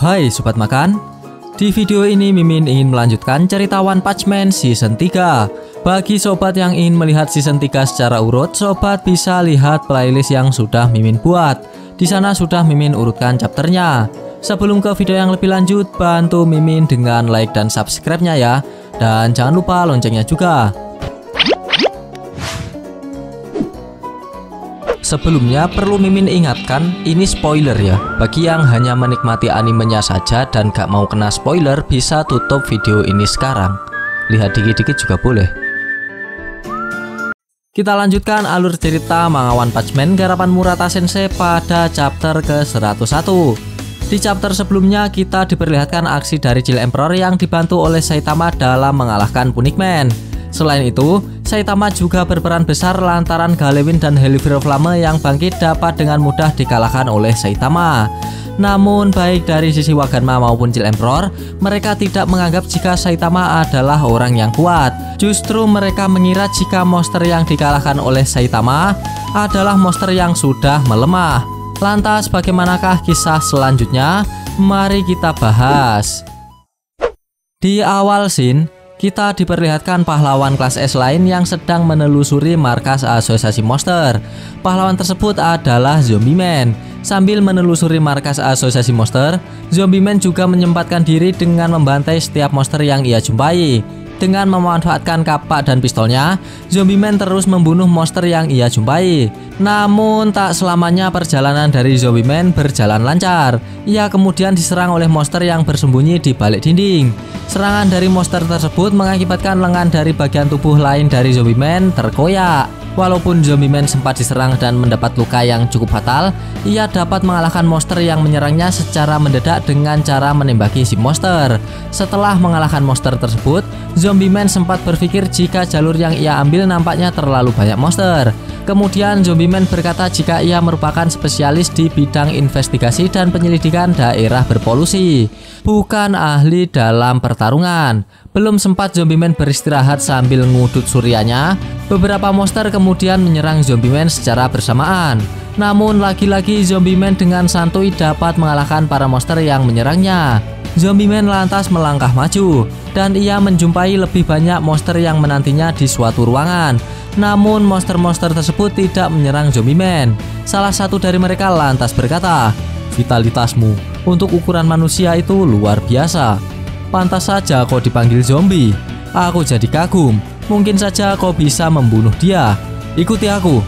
Hai Sobat Makan, di video ini Mimin ingin melanjutkan cerita One Punch Man Season 3. Bagi Sobat yang ingin melihat Season 3 secara urut, Sobat bisa lihat playlist yang sudah Mimin buat. Di sana sudah Mimin urutkan chapternya. Sebelum ke video yang lebih lanjut, bantu Mimin dengan like dan subscribe-nya ya. Dan jangan lupa loncengnya juga. Sebelumnya perlu Mimin ingatkan, ini spoiler ya. Bagi yang hanya menikmati animenya saja dan gak mau kena spoiler, bisa tutup video ini sekarang. Lihat dikit-dikit juga boleh. Kita lanjutkan alur cerita manga One Punch Man garapan Murata Sensei pada chapter ke-101. Di chapter sebelumnya kita diperlihatkan aksi dari Chill Emperor yang dibantu oleh Saitama dalam mengalahkan Punic Man. Selain itu, Saitama juga berperan besar lantaran Galewin dan Hellfire Flame yang bangkit dapat dengan mudah dikalahkan oleh Saitama. Namun baik dari sisi Waganma maupun Chill Emperor, mereka tidak menganggap jika Saitama adalah orang yang kuat. Justru mereka mengira jika monster yang dikalahkan oleh Saitama adalah monster yang sudah melemah. Lantas bagaimanakah kisah selanjutnya? Mari kita bahas. Di awal scene, kita diperlihatkan pahlawan kelas S lain yang sedang menelusuri markas asosiasi monster. Pahlawan tersebut adalah Zombie Man. Sambil menelusuri markas asosiasi monster, Zombie Man juga menyempatkan diri dengan membantai setiap monster yang ia jumpai. Dengan memanfaatkan kapak dan pistolnya, Zombie Man terus membunuh monster yang ia jumpai. Namun tak selamanya perjalanan dari Zombie Man berjalan lancar. Ia kemudian diserang oleh monster yang bersembunyi di balik dinding. Serangan dari monster tersebut mengakibatkan lengan dari bagian tubuh lain dari Zombie Man terkoyak. Walaupun Zombie Man sempat diserang dan mendapat luka yang cukup fatal, ia dapat mengalahkan monster yang menyerangnya secara mendadak dengan cara menembaki si monster. Setelah mengalahkan monster tersebut, Zombie Man sempat berpikir jika jalur yang ia ambil nampaknya terlalu banyak monster. Kemudian Zombie Man berkata jika ia merupakan spesialis di bidang investigasi dan penyelidikan daerah berpolusi, bukan ahli dalam pertarungan. Belum sempat Zombie Man beristirahat sambil ngudut suryanya, beberapa monster kemudian menyerang Zombie Man secara bersamaan. Namun lagi-lagi Zombie Man dengan santuy dapat mengalahkan para monster yang menyerangnya. Zombie Man lantas melangkah maju, dan ia menjumpai lebih banyak monster yang menantinya di suatu ruangan. Namun monster-monster tersebut tidak menyerang Zombie Man. Salah satu dari mereka lantas berkata, "Vitalitasmu untuk ukuran manusia itu luar biasa. Pantas saja kau dipanggil zombie. Aku jadi kagum. Mungkin saja kau bisa membunuh dia. Ikuti aku,"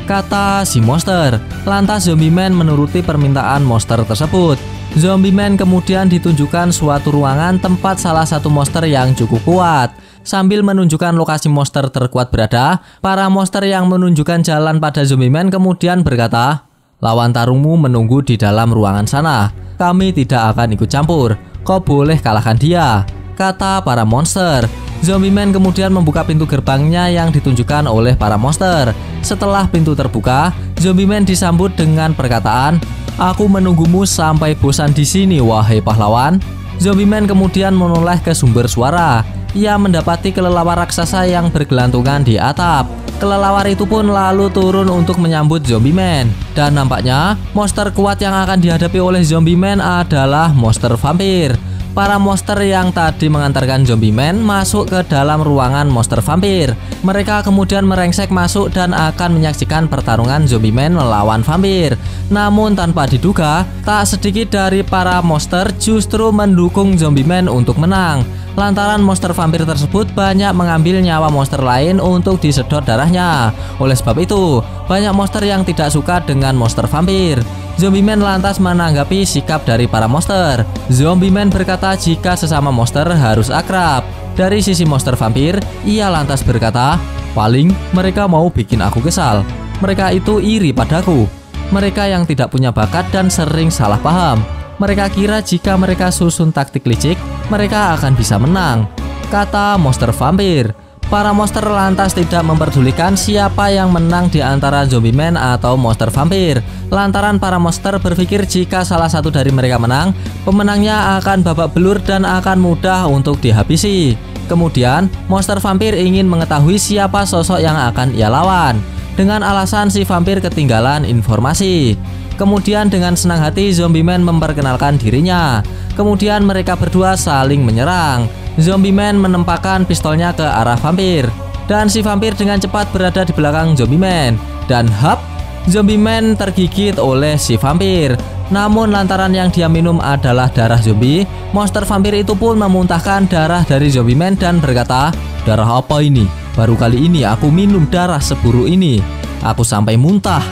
kata si monster. Lantas Zombie Man menuruti permintaan monster tersebut. Zombie Man kemudian ditunjukkan suatu ruangan tempat salah satu monster yang cukup kuat. Sambil menunjukkan lokasi monster terkuat berada, para monster yang menunjukkan jalan pada Zombie Man kemudian berkata, "Lawan tarungmu menunggu di dalam ruangan sana. Kami tidak akan ikut campur. Kau boleh kalahkan dia," kata para monster. Zombie Man kemudian membuka pintu gerbangnya yang ditunjukkan oleh para monster. Setelah pintu terbuka, Zombie Man disambut dengan perkataan, "Aku menunggumu sampai bosan di sini, wahai pahlawan." Zombie Man kemudian menoleh ke sumber suara. Ia mendapati kelelawar raksasa yang bergelantungan di atap. Kelelawar itu pun lalu turun untuk menyambut Zombie Man. Dan nampaknya monster kuat yang akan dihadapi oleh Zombie Man adalah monster vampir. Para monster yang tadi mengantarkan Zombie Man masuk ke dalam ruangan monster vampir. Mereka kemudian merengsek masuk dan akan menyaksikan pertarungan Zombie Man melawan vampir. Namun tanpa diduga, tak sedikit dari para monster justru mendukung Zombie Man untuk menang. Lantaran monster vampir tersebut banyak mengambil nyawa monster lain untuk disedot darahnya. Oleh sebab itu, banyak monster yang tidak suka dengan monster vampir. Zombie Man lantas menanggapi sikap dari para monster. Zombie Man berkata jika sesama monster harus akrab. Dari sisi monster vampir, ia lantas berkata, "Paling mereka mau bikin aku kesal. Mereka itu iri padaku. Mereka yang tidak punya bakat dan sering salah paham. Mereka kira jika mereka susun taktik licik, mereka akan bisa menang," kata monster vampir. Para monster lantas tidak memperdulikan siapa yang menang di antara Zombie Man atau monster vampir. Lantaran para monster berpikir jika salah satu dari mereka menang, pemenangnya akan babak belur dan akan mudah untuk dihabisi. Kemudian, monster vampir ingin mengetahui siapa sosok yang akan ia lawan. Dengan alasan si vampir ketinggalan informasi. Kemudian dengan senang hati Zombie Man memperkenalkan dirinya. Kemudian mereka berdua saling menyerang. Zombie Man menempakkan pistolnya ke arah vampir. Dan si vampir dengan cepat berada di belakang Zombie Man. Dan hap, Zombie Man tergigit oleh si vampir. Namun lantaran yang dia minum adalah darah zombie, monster vampir itu pun memuntahkan darah dari Zombie Man dan berkata, "Darah apa ini? Baru kali ini aku minum darah seburuk ini. Aku sampai muntah,"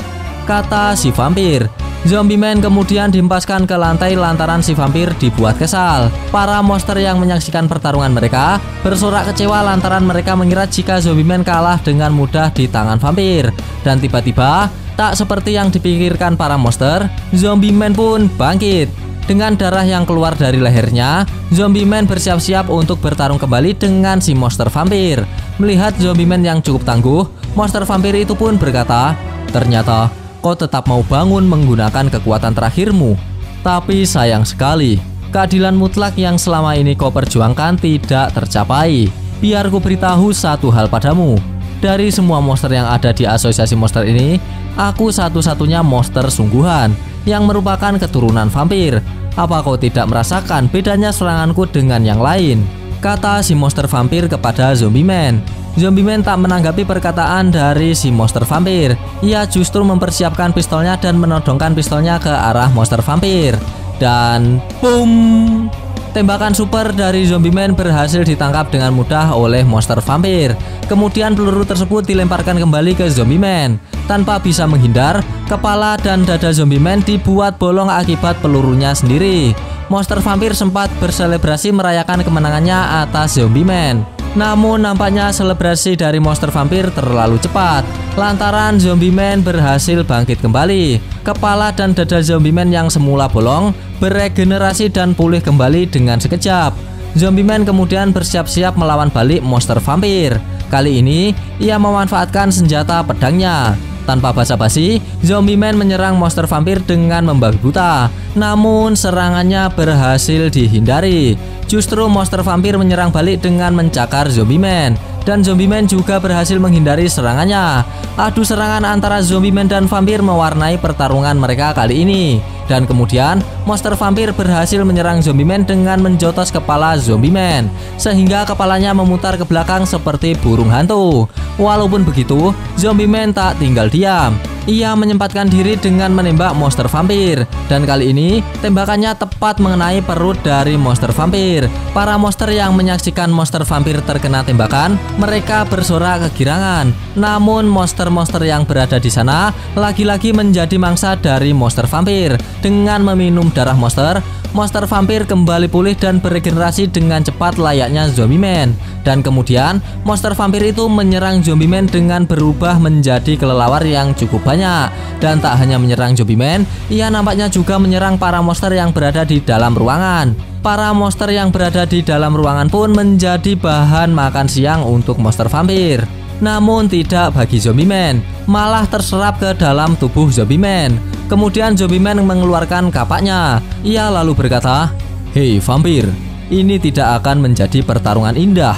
kata si vampir. Zombie Man kemudian dihempaskan ke lantai lantaran si vampir dibuat kesal. Para monster yang menyaksikan pertarungan mereka bersorak kecewa lantaran mereka mengira jika Zombie Man kalah dengan mudah di tangan vampir. Dan tiba-tiba, tak seperti yang dipikirkan para monster, Zombie Man pun bangkit. Dengan darah yang keluar dari lehernya, Zombie Man bersiap-siap untuk bertarung kembali dengan si monster vampir. Melihat Zombie Man yang cukup tangguh, monster vampir itu pun berkata, "Ternyata kau tetap mau bangun menggunakan kekuatan terakhirmu. Tapi sayang sekali, keadilan mutlak yang selama ini kau perjuangkan tidak tercapai. Biar ku beritahu satu hal padamu. Dari semua monster yang ada di asosiasi monster ini, aku satu-satunya monster sungguhan yang merupakan keturunan vampir. Apa kau tidak merasakan bedanya seranganku dengan yang lain?" kata si monster vampir kepada Zombie Man. Zombie Man tak menanggapi perkataan dari si monster vampir. Ia justru mempersiapkan pistolnya dan menodongkan pistolnya ke arah monster vampir. Dan boom! Tembakan super dari Zombie Man berhasil ditangkap dengan mudah oleh monster vampir. Kemudian peluru tersebut dilemparkan kembali ke Zombie Man. Tanpa bisa menghindar, kepala dan dada Zombie Man dibuat bolong akibat pelurunya sendiri. Monster vampir sempat berselebrasi merayakan kemenangannya atas Zombie Man. Namun nampaknya selebrasi dari monster vampir terlalu cepat lantaran Zombie Man berhasil bangkit kembali. Kepala dan dada Zombie Man yang semula bolong beregenerasi dan pulih kembali dengan sekejap. Zombie Man kemudian bersiap-siap melawan balik monster vampir. Kali ini ia memanfaatkan senjata pedangnya. Tanpa basa-basi, Zombie Man menyerang monster vampir dengan membabi buta. Namun serangannya berhasil dihindari. Justru monster vampir menyerang balik dengan mencakar Zombie Man. Dan Zombie Man juga berhasil menghindari serangannya. Adu serangan antara Zombie Man dan vampir mewarnai pertarungan mereka kali ini. Dan kemudian monster vampir berhasil menyerang Zombie Man dengan menjotos kepala Zombie Man, sehingga kepalanya memutar ke belakang seperti burung hantu. Walaupun begitu, Zombie Man tak tinggal diam. Ia menyempatkan diri dengan menembak monster vampir. Dan kali ini tembakannya tepat mengenai perut dari monster vampir. Para monster yang menyaksikan monster vampir terkena tembakan, mereka bersorak kegirangan. Namun monster-monster yang berada di sana lagi-lagi menjadi mangsa dari monster vampir. Dengan meminum darah monster, monster vampir kembali pulih dan beregenerasi dengan cepat layaknya Zombie Man. Dan kemudian monster vampir itu menyerang Zombie Man dengan berubah menjadi kelelawar yang cukup banyak. Dan tak hanya menyerang Zombie Man, ia nampaknya juga menyerang para monster yang berada di dalam ruangan. Para monster yang berada di dalam ruangan pun menjadi bahan makan siang untuk monster vampir. Namun tidak bagi Zombie Man, malah terserap ke dalam tubuh Zombie Man. Kemudian Zombie Man mengeluarkan kapaknya. Ia lalu berkata, "Hei vampir, ini tidak akan menjadi pertarungan indah.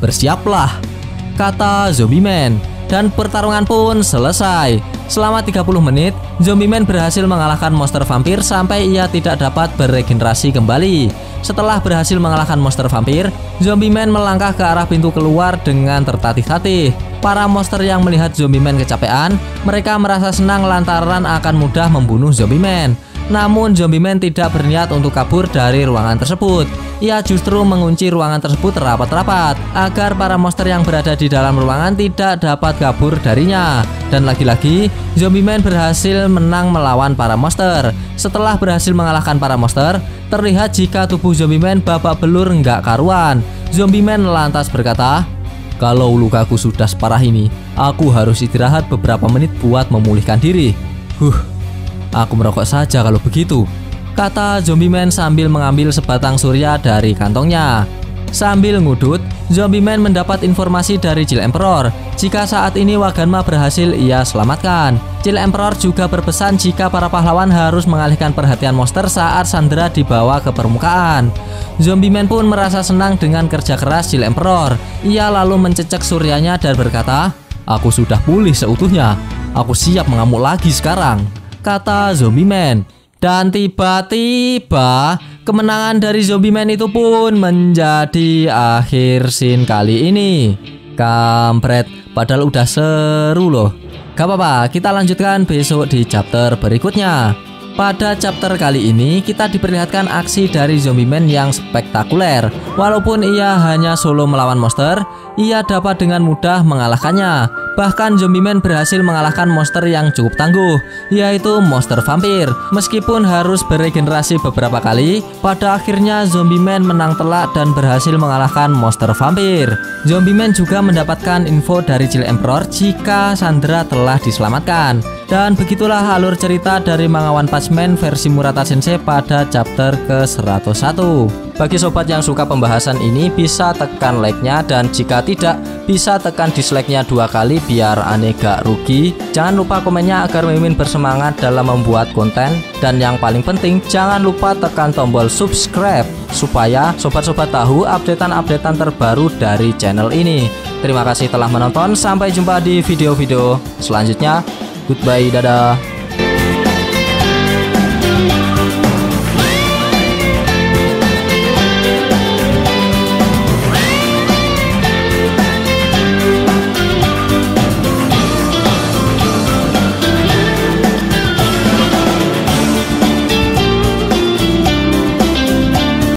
Bersiaplah," kata Zombie Man. Dan pertarungan pun selesai. Selama 30 menit, Zombie Man berhasil mengalahkan monster vampir sampai ia tidak dapat beregenerasi kembali. Setelah berhasil mengalahkan monster vampir, Zombie Man melangkah ke arah pintu keluar dengan tertatih-tatih. Para monster yang melihat Zombie Man kecapean, mereka merasa senang lantaran akan mudah membunuh Zombie Man. Namun Zombie Man tidak berniat untuk kabur dari ruangan tersebut. Ia justru mengunci ruangan tersebut rapat-rapat agar para monster yang berada di dalam ruangan tidak dapat kabur darinya. Dan lagi-lagi Zombie Man berhasil menang melawan para monster. Setelah berhasil mengalahkan para monster, terlihat jika tubuh Zombie Man babak belur nggak karuan. Zombie Man lantas berkata, "Kalau lukaku sudah separah ini, aku harus istirahat beberapa menit buat memulihkan diri. Aku merokok saja kalau begitu," kata Zombie Man sambil mengambil sebatang surya dari kantongnya. Sambil ngudut, Zombie Man mendapat informasi dari Jill Emperor jika saat ini Waganma berhasil ia selamatkan. Jill Emperor juga berpesan jika para pahlawan harus mengalihkan perhatian monster saat Sandra dibawa ke permukaan. Zombie Man pun merasa senang dengan kerja keras Jill Emperor. Ia lalu mencecek suryanya dan berkata, "Aku sudah pulih seutuhnya. Aku siap mengamuk lagi sekarang," kata Zombie Man. Dan tiba-tiba kemenangan dari Zombie Man itu pun menjadi akhir scene kali ini. Kampret, padahal udah seru loh. Gak apa-apa, kita lanjutkan besok di chapter berikutnya. Pada chapter kali ini kita diperlihatkan aksi dari Zombie Man yang spektakuler. Walaupun ia hanya solo melawan monster, ia dapat dengan mudah mengalahkannya. Bahkan Zombie Man berhasil mengalahkan monster yang cukup tangguh, yaitu monster vampir. Meskipun harus beregenerasi beberapa kali, pada akhirnya Zombie Man menang telak dan berhasil mengalahkan monster vampir. Zombie Man juga mendapatkan info dari Chill Emperor jika Sandra telah diselamatkan. Dan begitulah alur cerita dari manga One Punch Man versi Murata Sensei pada chapter ke-101. Bagi sobat yang suka pembahasan ini bisa tekan like-nya, dan jika tidak bisa tekan dislike-nya 2 kali biar aneh gak rugi. Jangan lupa komennya agar Mimin bersemangat dalam membuat konten. Dan yang paling penting jangan lupa tekan tombol subscribe supaya sobat-sobat tahu updatean-updatean terbaru dari channel ini. Terima kasih telah menonton, sampai jumpa di video-video selanjutnya. Goodbye, dadah.